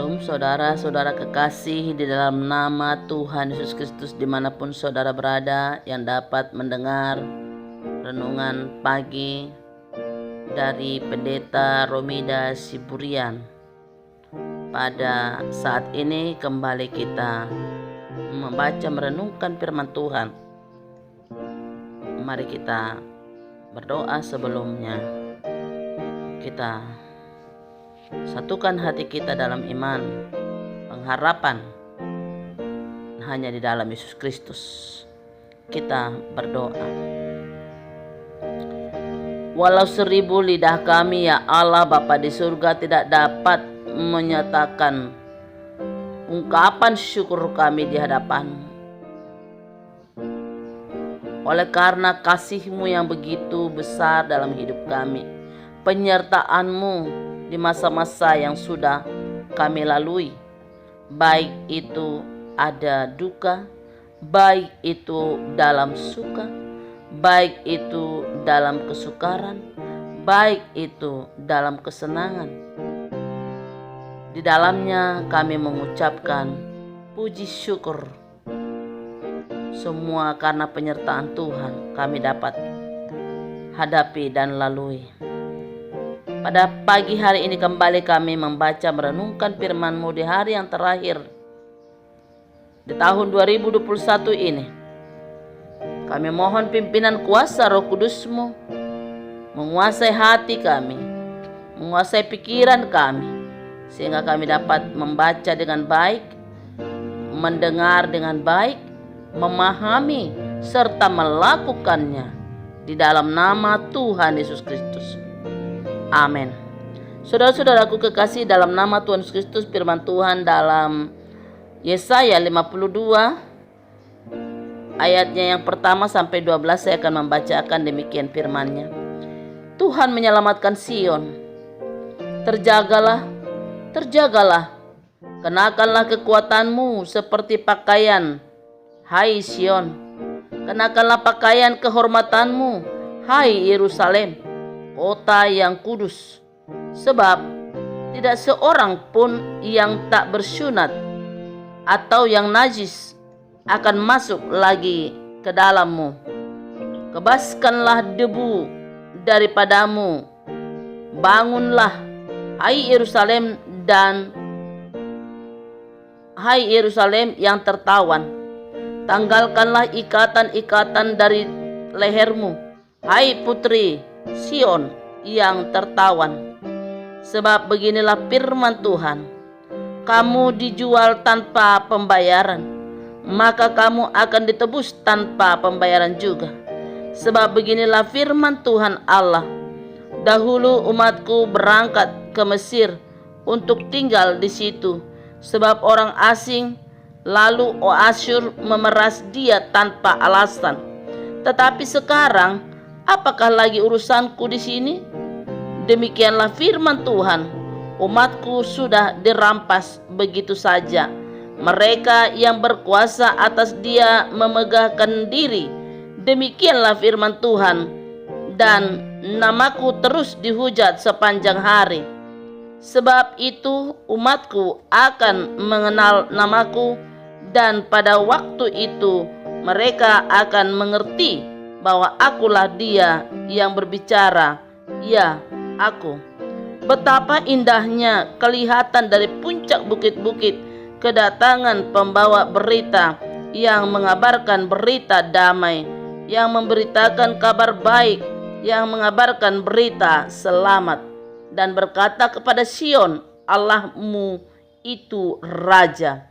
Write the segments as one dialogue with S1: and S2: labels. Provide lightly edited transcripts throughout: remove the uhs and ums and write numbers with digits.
S1: Shalom saudara-saudara kekasih di dalam nama Tuhan Yesus Kristus, dimanapun saudara berada yang dapat mendengar renungan pagi dari Pendeta Romida Siburian. Pada saat ini kembali kita membaca merenungkan firman Tuhan. Mari kita berdoa sebelumnya. Kita satukan hati kita dalam iman, pengharapan hanya di dalam Yesus Kristus. Kita berdoa. Walau 1000 lidah kami, ya Allah Bapa di surga, tidak dapat menyatakan ungkapan syukur kami di hadapan-Mu. Oleh karena kasih-Mu yang begitu besar dalam hidup kami, penyertaan-Mu di masa-masa yang sudah kami lalui, baik itu ada duka, baik itu dalam suka, baik itu dalam kesukaran, baik itu dalam kesenangan. Di dalamnya kami mengucapkan puji syukur. Semua karena penyertaan Tuhan kami dapat hadapi dan lalui. Pada pagi hari ini kembali kami membaca merenungkan firman-Mu di hari yang terakhir di tahun 2021 ini. Kami mohon pimpinan kuasa Roh Kudus-Mu menguasai hati kami, menguasai pikiran kami, sehingga kami dapat membaca dengan baik, mendengar dengan baik, memahami serta melakukannya di dalam nama Tuhan Yesus Kristus. Amin. Saudara-saudaraku kekasih, dalam nama Tuhan Yesus Kristus, firman Tuhan dalam Yesaya 52 ayatnya yang pertama sampai 12 saya akan membacakan demikian firman-Nya. Tuhan menyelamatkan Sion. Terjagalah, terjagalah, kenakanlah kekuatan-Mu seperti pakaian, hai Sion. Kenakanlah pakaian kehormatan-Mu, hai Yerusalem, kota yang kudus. Sebab tidak seorang pun yang tak bersunat atau yang najis akan masuk lagi ke dalam-Mu. Kebaskanlah debu daripadamu. Bangunlah, hai Yerusalem, dan hai Yerusalem yang tertawan. Tanggalkanlah ikatan-ikatan dari lehermu, hai putri Sion yang tertawan. Sebab beginilah firman Tuhan, kamu dijual tanpa pembayaran, maka kamu akan ditebus tanpa pembayaran juga. Sebab beginilah firman Tuhan Allah, dahulu umatku berangkat ke Mesir untuk tinggal di situ, sebab orang asing, lalu Asyur memeras dia tanpa alasan. Tetapi sekarang, apakah lagi urusanku di sini? Demikianlah firman Tuhan, umatku sudah dirampas begitu saja. Mereka yang berkuasa atas dia memegahkan diri. Demikianlah firman Tuhan, dan namaku terus dihujat sepanjang hari. Sebab itu umatku akan mengenal namaku, dan pada waktu itu mereka akan mengerti bahwa akulah dia yang berbicara, ya aku. Betapa indahnya kelihatan dari puncak bukit-bukit kedatangan pembawa berita yang mengabarkan berita damai, yang memberitakan kabar baik, yang mengabarkan berita selamat, dan berkata kepada Sion, Allahmu itu Raja.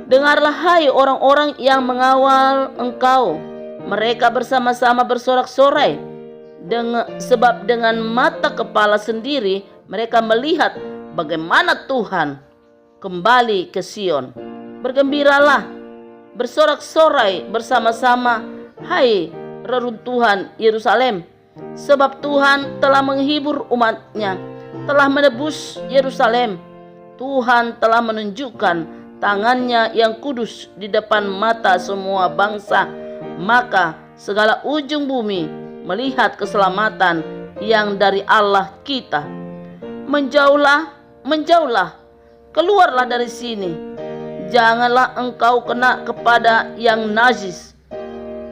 S1: Dengarlah hai orang-orang yang mengawal Engkau, mereka bersama-sama bersorak-sorai, sebab dengan mata kepala sendiri mereka melihat bagaimana Tuhan kembali ke Sion. Bergembiralah, bersorak-sorai bersama-sama, hai reruntuhan Yerusalem, sebab Tuhan telah menghibur umat-Nya, telah menebus Yerusalem. Tuhan telah menunjukkan tangan-Nya yang kudus di depan mata semua bangsa, maka segala ujung bumi melihat keselamatan yang dari Allah kita. Menjauhlah, menjauhlah, keluarlah dari sini. Janganlah engkau kena kepada yang najis.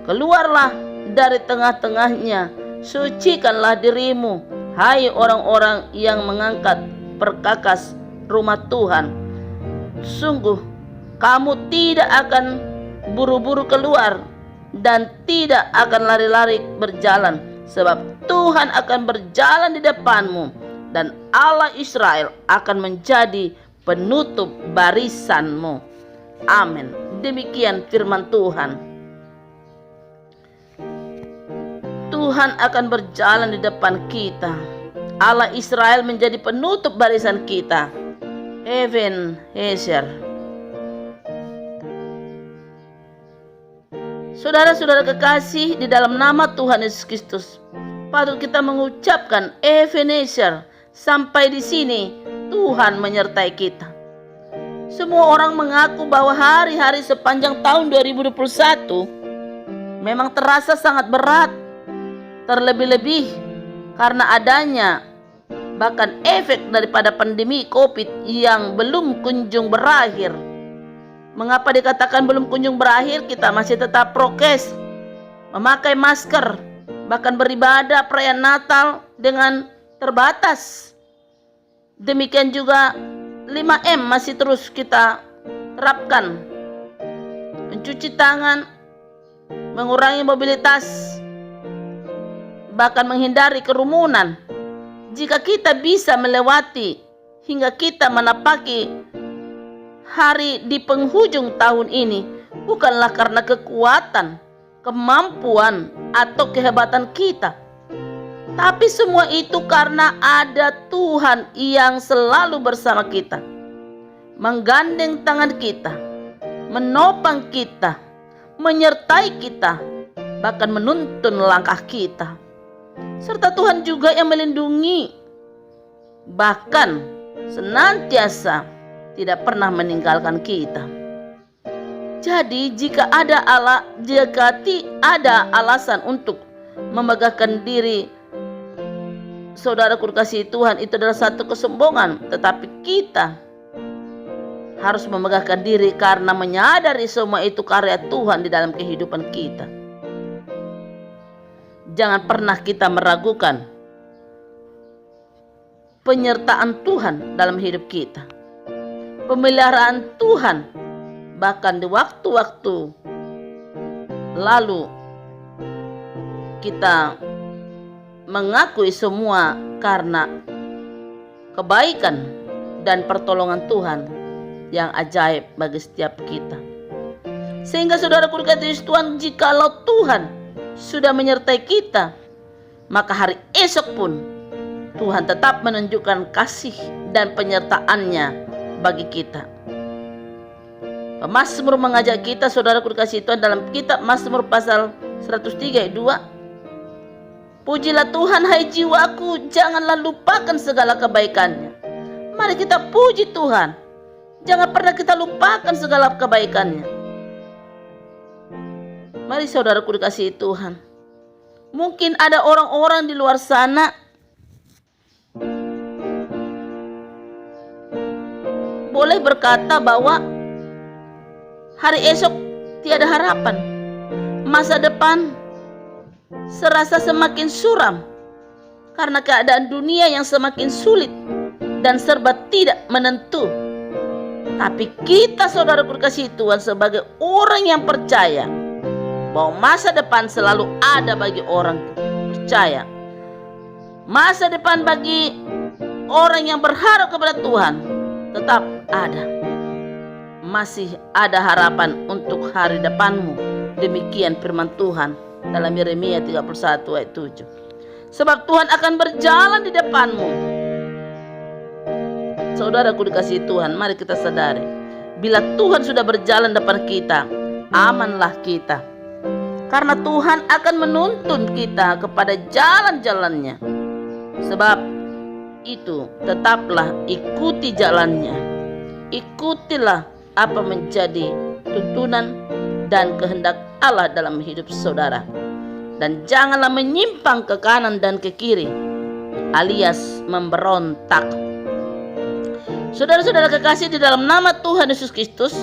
S1: Keluarlah dari tengah-tengahnya, sucikanlah dirimu, hai orang-orang yang mengangkat perkakas rumah Tuhan. Sungguh, kamu tidak akan buru-buru keluar dan tidak akan lari-lari berjalan, sebab Tuhan akan berjalan di depanmu, dan Allah Israel akan menjadi penutup barisanmu. Amin. Demikian firman Tuhan. Tuhan akan berjalan di depan kita. Allah Israel menjadi penutup barisan kita. Ebenezer. Saudara-saudara kekasih, di dalam nama Tuhan Yesus Kristus, patut kita mengucapkan Ebenezer. Sampai di sini Tuhan menyertai kita. Semua orang mengaku bahwa hari-hari sepanjang tahun 2021 memang terasa sangat berat, terlebih-lebih karena adanya bahkan efek daripada pandemi COVID yang belum kunjung berakhir. Mengapa dikatakan belum kunjung berakhir? Kita masih tetap prokes, memakai masker, bahkan beribadah perayaan Natal dengan terbatas. Demikian juga 5M masih terus kita terapkan. Mencuci tangan, mengurangi mobilitas, bahkan menghindari kerumunan. Jika kita bisa melewati hingga kita menapaki hari di penghujung tahun ini, bukanlah karena kekuatan, kemampuan, atau kehebatan kita, tapi semua itu karena ada Tuhan yang selalu bersama kita, menggandeng tangan kita, menopang kita, menyertai kita, bahkan menuntun langkah kita. Serta Tuhan juga yang melindungi, bahkan senantiasa tidak pernah meninggalkan kita. Jadi jika ada alasan untuk memegahkan diri, saudaraku dikasihi Tuhan, itu adalah satu kesombongan. Tetapi kita harus memegahkan diri karena menyadari semua itu karya Tuhan di dalam kehidupan kita. Jangan pernah kita meragukan penyertaan Tuhan dalam hidup kita, pemeliharaan Tuhan, bahkan di waktu-waktu lalu kita mengakui semua karena kebaikan dan pertolongan Tuhan yang ajaib bagi setiap kita. Sehingga saudaraku dikasihi Tuhan, jikalau Tuhan sudah menyertai kita, maka hari esok pun Tuhan tetap menunjukkan kasih dan penyertaannya bagi kita. Mazmur mengajak kita, saudaraku dikasihi Tuhan, dalam kitab Mazmur pasal 103 ayat 2. Pujilah Tuhan hai jiwaku, janganlah lupakan segala kebaikannya. Mari kita puji Tuhan. Jangan pernah kita lupakan segala kebaikannya. Mari saudaraku dikasihi Tuhan. Mungkin ada orang-orang di luar sana boleh berkata bahwa hari esok tiada harapan, masa depan serasa semakin suram karena keadaan dunia yang semakin sulit dan serba tidak menentu. Tapi kita saudaraku dikasihi Tuhan, sebagai orang yang percaya bahwa masa depan selalu ada bagi orang percaya, masa depan bagi orang yang berharap kepada Tuhan tetap ada. Masih ada harapan untuk hari depanmu. Demikian firman Tuhan dalam Yeremia 31 ayat 7. Sebab Tuhan akan berjalan di depanmu. Saudaraku dikasihi Tuhan, mari kita sadari, bila Tuhan sudah berjalan depan kita, amanlah kita. Karena Tuhan akan menuntun kita kepada jalan-jalannya. Sebab itu tetaplah ikuti jalannya. Ikutilah apa menjadi tuntunan dan kehendak Allah dalam hidup saudara. Dan janganlah menyimpang ke kanan dan ke kiri, alias memberontak. Saudara-saudara kekasih di dalam nama Tuhan Yesus Kristus,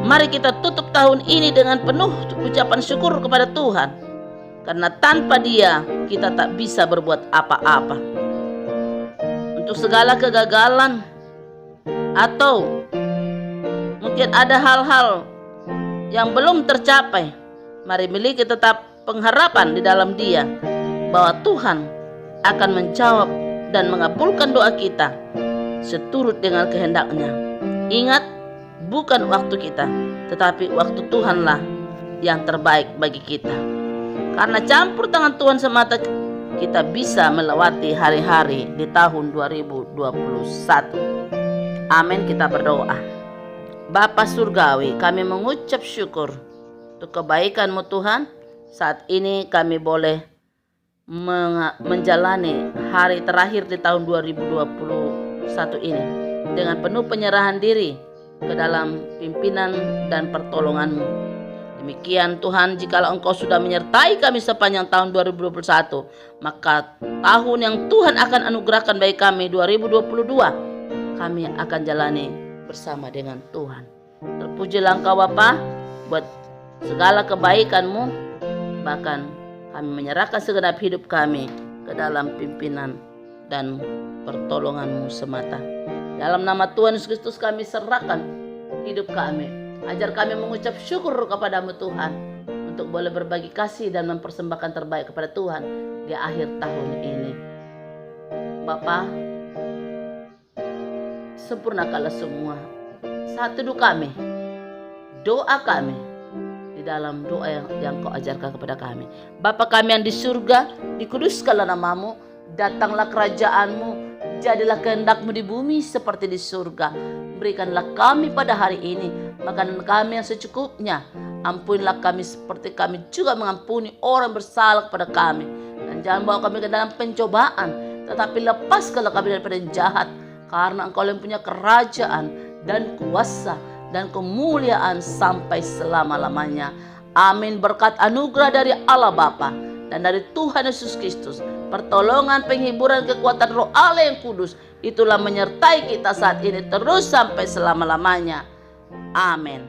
S1: mari kita tutup tahun ini dengan penuh ucapan syukur kepada Tuhan. Karena tanpa Dia kita tak bisa berbuat apa-apa. Untuk segala kegagalan atau mungkin ada hal-hal yang belum tercapai, mari miliki tetap pengharapan di dalam Dia bahwa Tuhan akan menjawab dan mengabulkan doa kita seturut dengan kehendak-Nya. Ingat, bukan waktu kita, tetapi waktu Tuhanlah yang terbaik bagi kita. Karena campur tangan Tuhan semata kita bisa melewati hari-hari di tahun 2021. Amin, kita berdoa. Bapa Surgawi, kami mengucap syukur untuk kebaikan-Mu Tuhan. Saat ini kami boleh menjalani hari terakhir di tahun 2021 ini dengan penuh penyerahan diri ke dalam pimpinan dan pertolongan-Mu. Demikian Tuhan, jikalau Engkau sudah menyertai kami sepanjang tahun 2021, maka tahun yang Tuhan akan anugerahkan bagi kami 2022, kami akan jalani bersama dengan Tuhan. Terpujilah Engkau Bapa buat segala kebaikan-Mu, bahkan kami menyerahkan segenap hidup kami ke dalam pimpinan dan pertolongan-Mu semata. Dalam nama Tuhan Yesus Kristus kami serahkan hidup kami. Ajar kami mengucap syukur kepada-Mu Tuhan, untuk boleh berbagi kasih dan mempersembahkan terbaik kepada Tuhan di akhir tahun ini. Bapa, sempurnakanlah semua. Saat teduh kami, doa kami di dalam doa yang Kau ajarkan kepada kami. Bapa kami yang di surga, dikuduskanlah nama-Mu, datanglah kerajaan-Mu, jadilah kehendak-Mu di bumi seperti di surga. Berikanlah kami pada hari ini makanan kami yang secukupnya. Ampunilah kami seperti kami juga mengampuni orang bersalah kepada kami. Dan jangan bawa kami ke dalam pencobaan, tetapi lepaskanlah kami daripada yang jahat. Karena Engkau yang punya kerajaan dan kuasa dan kemuliaan sampai selama-lamanya. Amin. Berkat anugerah dari Allah Bapa dan dari Tuhan Yesus Kristus, pertolongan, penghiburan, kekuatan Roh Allah yang kudus, itulah menyertai kita saat ini terus sampai selama-lamanya. Amin.